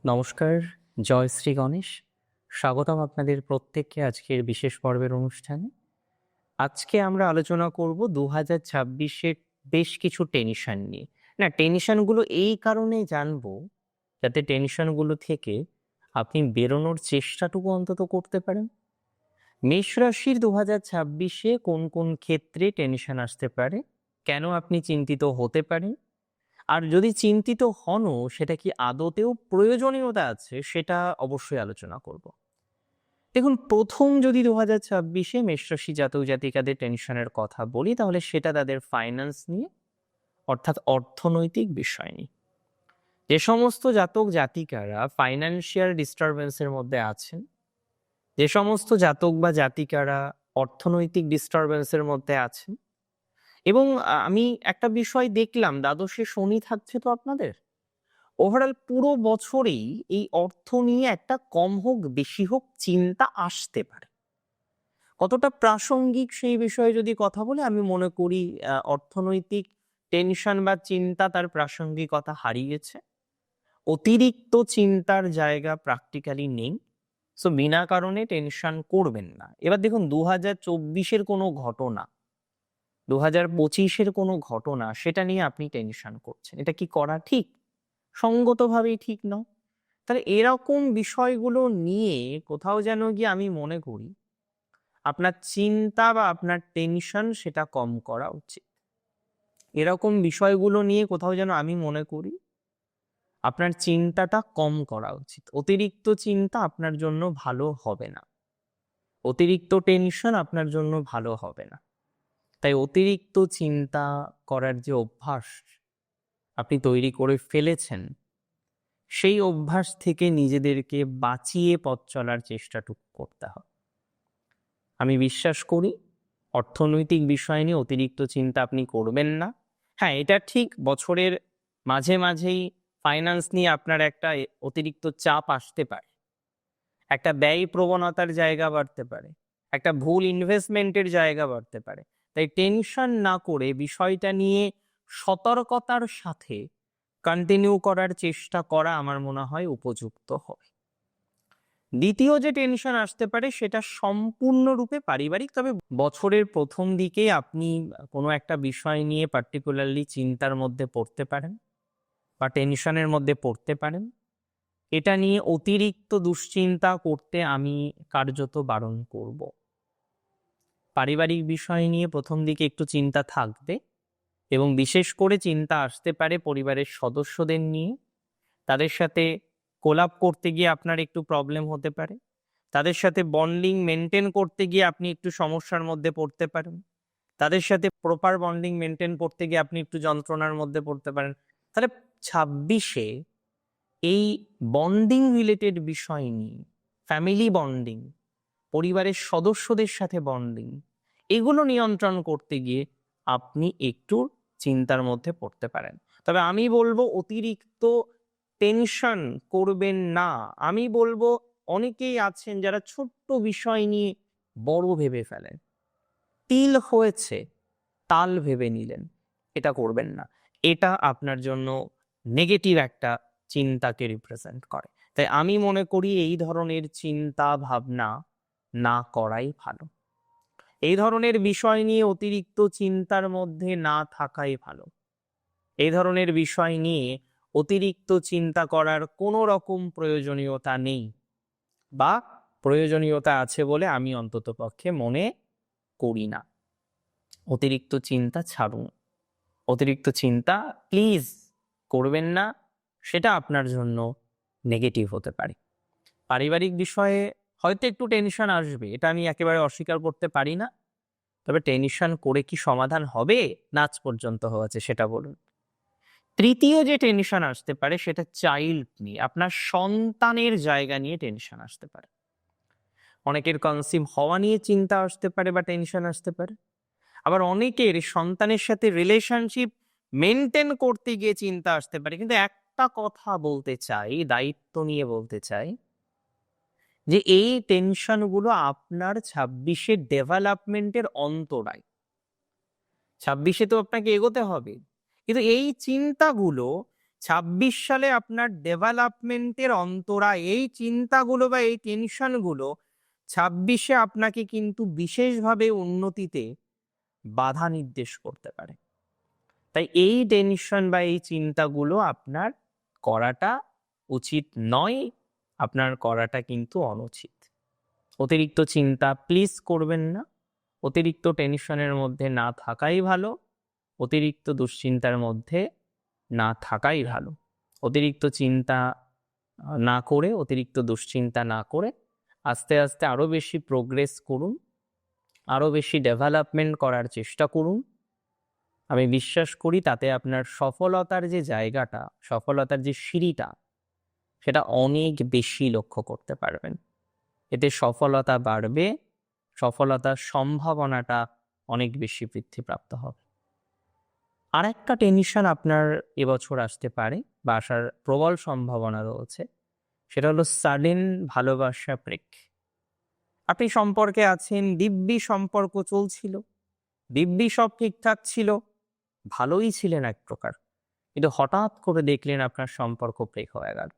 নমস্কার, জয় শ্রী গণেশ। স্বাগতম আপনাদের প্রত্যেককে আজকের বিশেষ পর্বের অনুষ্ঠানে। আজকে আমরা আলোচনা করব 2026-এর বেশ কিছু টেনশন নিয়ে। না, টেনশনগুলো এই কারণেই জানবো, যাতে টেনশনগুলো থেকে আপনি বেরোনোর চেষ্টাটুকু অন্তত করতে পারেন। মেষ রাশির 2026-এ কোন কোন ক্ষেত্রে টেনশন আসতে পারে, কেন আপনি চিন্তিত হতে পারেন, আর যদি চিন্তিত হনও সেটা কি আদতেও প্রয়োজনীয়তা আছে, সেটা অবশ্যই আলোচনা করব। দেখুন, প্রথম যদি 2026-এ মেষরাশি জাতক জাতিকাদের টেনশনের কথা বলি, তাহলে সেটা তাদের ফাইন্যান্স নিয়ে, অর্থাৎ অর্থনৈতিক বিষয় নিয়ে। যে সমস্ত জাতক জাতিকারা ফাইন্যান্সিয়াল ডিস্টারবেন্সের মধ্যে আছেন, যে সমস্ত জাতক বা জাতিকারা অর্থনৈতিক ডিস্টারবেন্সের মধ্যে আছেন, এবং আমি একটা বিষয় দেখলাম, দ্বাদশে শনি থাকছে তো আপনাদের, ওভারঅল পুরো বছরেই এই অর্থ নিয়ে একটা কম হোক বেশি হোক চিন্তা আসতে পারে। কতটা প্রাসঙ্গিক সেই বিষয়ে যদি কথা বলে, আমি মনে করি অর্থনৈতিক টেনশন বা চিন্তা তার প্রাসঙ্গিকতা হারিয়েছে। অতিরিক্ত চিন্তার জায়গা প্র্যাকটিক্যালি নেই। সো বিনা কারণে টেনশন করবেন না। এবার দেখুন, 2024-এর কোনো ঘটনা, 2025-এর কোনো ঘটনা, সেটা নিয়ে আপনি টেনশন করছেন, এটা কি করা ঠিক? সঙ্গতভাবেই ঠিক নয়। তাহলে এরকম বিষয়গুলো নিয়ে কোথাও যেন গিয়ে আমি মনে করি আপনার চিন্তা বা আপনার টেনশন সেটা কম করা উচিত। এরকম বিষয়গুলো নিয়ে কোথাও যেন আমি মনে করি আপনার চিন্তাটা কম করা উচিত। অতিরিক্ত চিন্তা আপনার জন্য ভালো হবে না, অতিরিক্ত টেনশন আপনার জন্য ভালো হবে না। তাই অতিরিক্ত চিন্তা করার যে অভ্যাস আপনি তৈরি করে ফেলেছেন, সেই অভ্যাস থেকে নিজেদেরকে বাঁচিয়ে পথ চলার চেষ্টাটুকু করতে হবে। আমি বিশ্বাস করি অর্থনৈতিক বিষয় নিয়ে অতিরিক্ত চিন্তা আপনি করবেন না। হ্যাঁ, এটা ঠিক, বছরের মাঝে মাঝেই ফাইন্যান্স নিয়ে আপনার একটা অতিরিক্ত চাপ আসতে পারে, একটা ব্যয় প্রবণতার জায়গা বাড়তে পারে, একটা ভুল ইনভেস্টমেন্টের জায়গা বাড়তে পারে। তাই টেনশন না করে বিষয়টা নিয়ে সতর্কতার সাথে কন্টিনিউ করার চেষ্টা করা আমার মনে হয় উপযুক্ত হবে। দ্বিতীয় যে টেনশন আসতে পারে সেটা সম্পূর্ণরূপে পারিবারিক। তবে বছরের প্রথম দিকে আপনি কোনো একটা বিষয় নিয়ে পার্টিকুলারলি চিন্তার মধ্যে পড়তে পারেন বা টেনশনের মধ্যে পড়তে পারেন। এটা নিয়ে অতিরিক্ত দুশ্চিন্তা করতে আমি কার্যত বারণ করব। পারিবারিক বিষয় নিয়ে প্রথম দিকে একটু চিন্তা থাকবে, এবং বিশেষ করে চিন্তা আসতে পারে পরিবারের সদস্যদের নিয়ে। তাদের সাথে কোলাপ করতে গিয়ে আপনার একটু প্রবলেম হতে পারে, তাদের সাথে বন্ডিং মেনটেন করতে গিয়ে আপনি একটু সমস্যার মধ্যে পড়তে পারেন, তাদের সাথে প্রপার বন্ডিং মেনটেন করতে গিয়ে আপনি একটু যন্ত্রণার মধ্যে পড়তে পারেন। তাহলে 26-এ এই বন্ডিং রিলেটেড বিষয় নিয়ে, ফ্যামিলি বন্ডিং, পরিবারের সদস্যদের সাথে বন্ডিং, এগুলো নিয়ন্ত্রণ করতে গিয়ে আপনি একটু চিন্তার মধ্যে পড়তে পারেন। তবে আমি বলবো অতিরিক্ত টেনশন করবেন না। আমি বলবো, অনেকেই আছেন যারা ছোট্ট বিষয় নিয়ে বড় ভেবে ফেলেন। তিল হয়েছে তাল ভেবে নিলেন, এটা করবেন না। এটা আপনার জন্য নেগেটিভ একটা চিন্তাকে রিপ্রেজেন্ট করে। তাই আমি মনে করি এই ধরনের চিন্তা ভাবনা না করাই ভালো। এই ধরনের বিষয় নিয়ে অতিরিক্ত চিন্তার মধ্যে না থাকাই ভালো। এই ধরনের বিষয় নিয়ে অতিরিক্ত চিন্তা করার কোনো রকম প্রয়োজনীয়তা নেই, বা প্রয়োজনীয়তা আছে বলে আমি অন্ততপক্ষে মনে করি না। অতিরিক্ত চিন্তা ছাড়ুন, অতিরিক্ত চিন্তা প্লিজ করবেন না, সেটা আপনার জন্য নেগেটিভ হতে পারে। পারিবারিক বিষয়ে হয়তো একটু টেনশন আসবে, এটা আমি একেবারে অস্বীকার করতে পারি না। তবে টেনশন করে কি সমাধান হবে? নাচ পর্যন্ত হয়েছে, সেটা বলুন। তৃতীয় যে টেনশন আসতে পারে সেটা চাইল্ড নিয়ে, আপনার সন্তানের জায়গা নিয়ে টেনশন আসতে পারে। অনেকের কনসিভ হওয়া নিয়ে চিন্তা আসতে পারে বা টেনশন আসতে পারে। আবার অনেকের সন্তানের সাথে রিলেশনশিপ মেনটেন করতে গিয়ে চিন্তা আসতে পারে। কিন্তু একটা কথা বলতে চাই, দায়িত্ব নিয়ে বলতে চাই, যে এই টেনশনগুলো আপনার 26-এর ডেভেলপমেন্টের অন্তরায়। 26-এ তো আপনাকে এগোতে হবে, কিন্তু এই চিন্তাগুলো 26 সালে আপনার ডেভেলপমেন্টের অন্তরা এই চিন্তাগুলো বা এই টেনশনগুলো 26-এ আপনাকে কিন্তু বিশেষভাবে উন্নতিতে বাধা নির্দেশ করতে পারে। তাই এই টেনশন বা এই চিন্তাগুলো আপনার করাটা উচিত নয়, আপনার করাটা কিন্তু অনুচিত। অতিরিক্ত চিন্তা প্লিজ করবেন না। অতিরিক্ত টেনশনের মধ্যে না থাকাই ভালো, অতিরিক্ত দুশ্চিন্তার মধ্যে না থাকাই ভালো। অতিরিক্ত চিন্তা না করে, অতিরিক্ত দুশ্চিন্তা না করে আস্তে আস্তে আরো বেশি প্রোগ্রেস করুন, আরো বেশি ডেভেলপমেন্ট করার চেষ্টা করুন। আমি বিশ্বাস করি তাতে আপনার সফলতার যে জায়গাটা, সফলতার যে সিঁড়িটা, সেটা অনেক বেশি লক্ষ্য করতে পারবেন। এতে সফলতা বাড়বে, সফলতার সম্ভাবনাটা অনেক বেশি বৃদ্ধিপ্রাপ্ত হবে। আর একটা টেনশন আপনার এবছর আসতে পারে বা আসার প্রবল সম্ভাবনা রয়েছে, সেটা হলো সাডেন ভালোবাসা ব্রেক। আপনি সম্পর্কে আছেন, দিব্যি সম্পর্ক চলছিল, দিব্যি সব ঠিকঠাক ছিল, ভালোই ছিলেন এক প্রকার, কিন্তু হঠাৎ করে দেখলেন আপনার সম্পর্ক ব্রেক হয়ে গেল।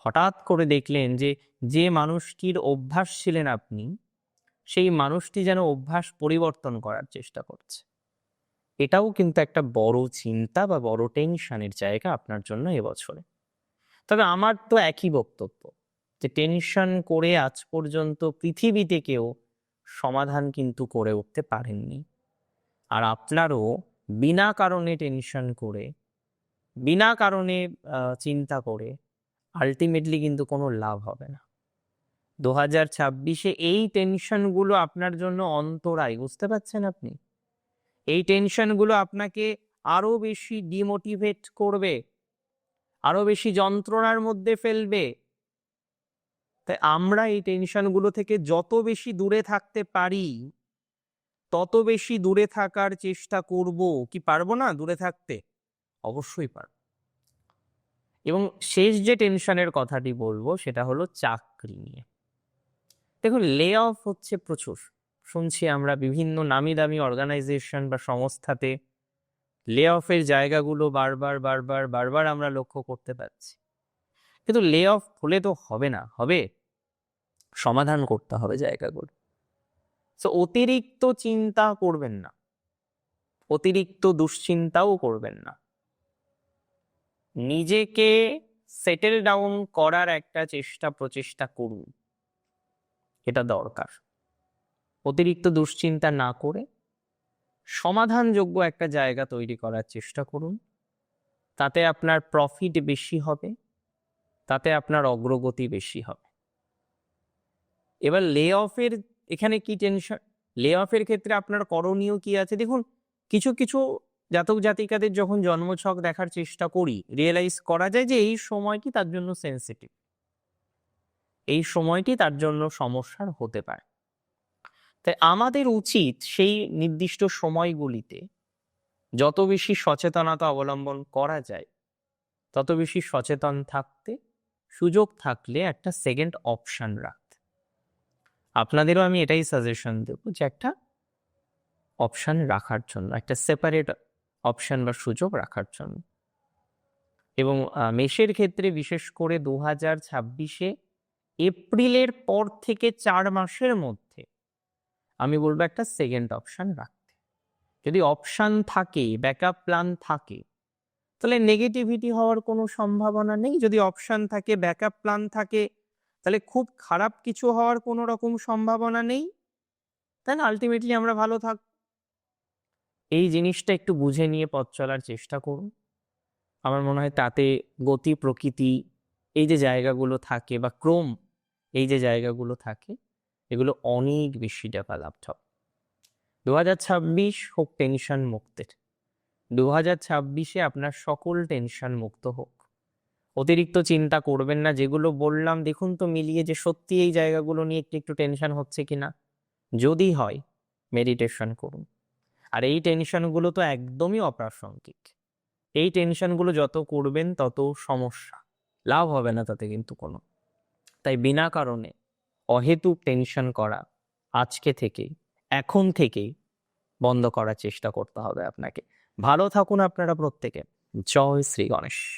হঠাৎ করে দেখলেন যে যে মানুষটির অভ্যাস ছিলেন আপনি, সেই মানুষটি যেন অভ্যাস পরিবর্তন করার চেষ্টা করছে। এটাও কিন্তু একটা বড় চিন্তা বা বড় টেনশনের জায়গা আপনার জন্য এবছরে। তবে আমার তো একই বক্তব্য যে টেনশন করে আজ পর্যন্ত পৃথিবীতে কেউ সমাধান কিন্তু করে উঠতে পারেননি। আর আপনারও বিনা কারণে টেনশন করে, বিনা কারণে চিন্তা করে আলটিমেটলি কিন্তু কোনো লাভ হবে না। 2026-এ এই টেনশনগুলো আপনার জন্য অন্তরায়, বুঝতে পারছেন আপনি? এই টেনশনগুলো আপনাকে আরো বেশি ডিমোটিভেট করবে, আরো বেশি যন্ত্রণার মধ্যে ফেলবে। তাই আমরা এই টেনশনগুলো থেকে যত বেশি দূরে থাকতে পারি, তত বেশি দূরে থাকার চেষ্টা করব। কি পারবো না দূরে থাকতে? অবশ্যই পারবো। এবং শেষ যে টেনশনের কথাটি বলবো সেটা হলো চাকরি নিয়ে। দেখুন, লে অফ হচ্ছে প্রচুর। শুনছি আমরা বিভিন্ন নামি দামি অর্গানাইজেশন বা সংস্থাতে লে অফের জায়গাগুলো বারবার বারবার বারবার আমরা লক্ষ্য করতে পারছি। কিন্তু লে অফ হলে তো হবে না, হবে সমাধান করতে হবে জায়গাগুলো। তো অতিরিক্ত চিন্তা করবেন না, অতিরিক্ত দুশ্চিন্তাও করবেন না। নিজেকে সেটেল ডাউন করার একটা প্রচেষ্টা করুন, এটা দরকার। অতিরিক্ত দুশ্চিন্তা না করে সমাধানযোগ্য একটা জায়গা তৈরি করার চেষ্টা করুন। তাতে আপনার প্রফিট বেশি হবে, তাতে আপনার অগ্রগতি বেশি হবে। এবার লে অফের এখানে কি টেনশন, লে অফের ক্ষেত্রে আপনার করণীয় কি আছে? দেখুন, কিছু কিছু জাতক জাতিকাদের যখন জন্মছক দেখার চেষ্টা করি, রিয়েলাইজ করা যায় যে এই সময়টি তার জন্য সেন্সিটিভ, এই সময়টি তার জন্য সমস্যার হতে পারে। তাই আমাদের উচিত সেই নির্দিষ্ট সময়গুলিতে যত বেশি সচেতনতা অবলম্বন করা যায়, তত বেশি সচেতন থাকতে, সুযোগ থাকলে একটা সেকেন্ড অপশন রাখতে। আপনাদেরও আমি এটাই সাজেশন দেব যে একটা অপশন রাখার জন্য, একটা সেপারেট অপশন বা সুযোগ রাখার জন্য। এবং মেষের ক্ষেত্রে বিশেষ করে 2026-এ এপ্রিলের পর থেকে 4 মাসের মধ্যে আমি বলবো একটা সেকেন্ড অপশন রাখতে। যদি অপশন থাকে, ব্যাকআপ প্ল্যান থাকে, তাহলে নেগেটিভিটি হওয়ার কোনো সম্ভাবনা নেই। যদি অপশন থাকে, ব্যাকআপ প্ল্যান থাকে, তাহলে খুব খারাপ কিছু হওয়ার কোনো রকম সম্ভাবনা নেই। তাই না? আলটিমেটলি আমরা ভালো থাক। এই জিনিসটা একটু বুঝে নিয়ে পথ চলার চেষ্টা করুন। আমার মনে হয় তাতে গতি প্রকৃতি এই যে জায়গাগুলো থাকে বা ক্রম এই যে জায়গাগুলো থাকে, এগুলো অনেক বেশি ডেভেলপড হবে। 2026 হোক টেনশন মুক্তের। 2026-এ আপনার সকল টেনশন মুক্ত হোক। অতিরিক্ত চিন্তা করবেন না। যেগুলো বললাম দেখুন তো মিলিয়ে যে সত্যি এই জায়গাগুলো নিয়ে একটু একটু টেনশন হচ্ছে কিনা। যদি হয়, মেডিটেশন করুন। আর এই টেনশনগুলো তো একদমই অপ্রাসঙ্গিক। এই টেনশনগুলো যত করবেন তত সমস্যা, লাভ হবে না তাতে কিন্তু কোনো। তাই বিনা কারণে অহেতুক টেনশন করা আজকে থেকেই, এখন থেকেই বন্ধ করার চেষ্টা করতে হবে আপনাকে। ভালো থাকুন আপনারা প্রত্যেকে। জয় শ্রী গণেশ।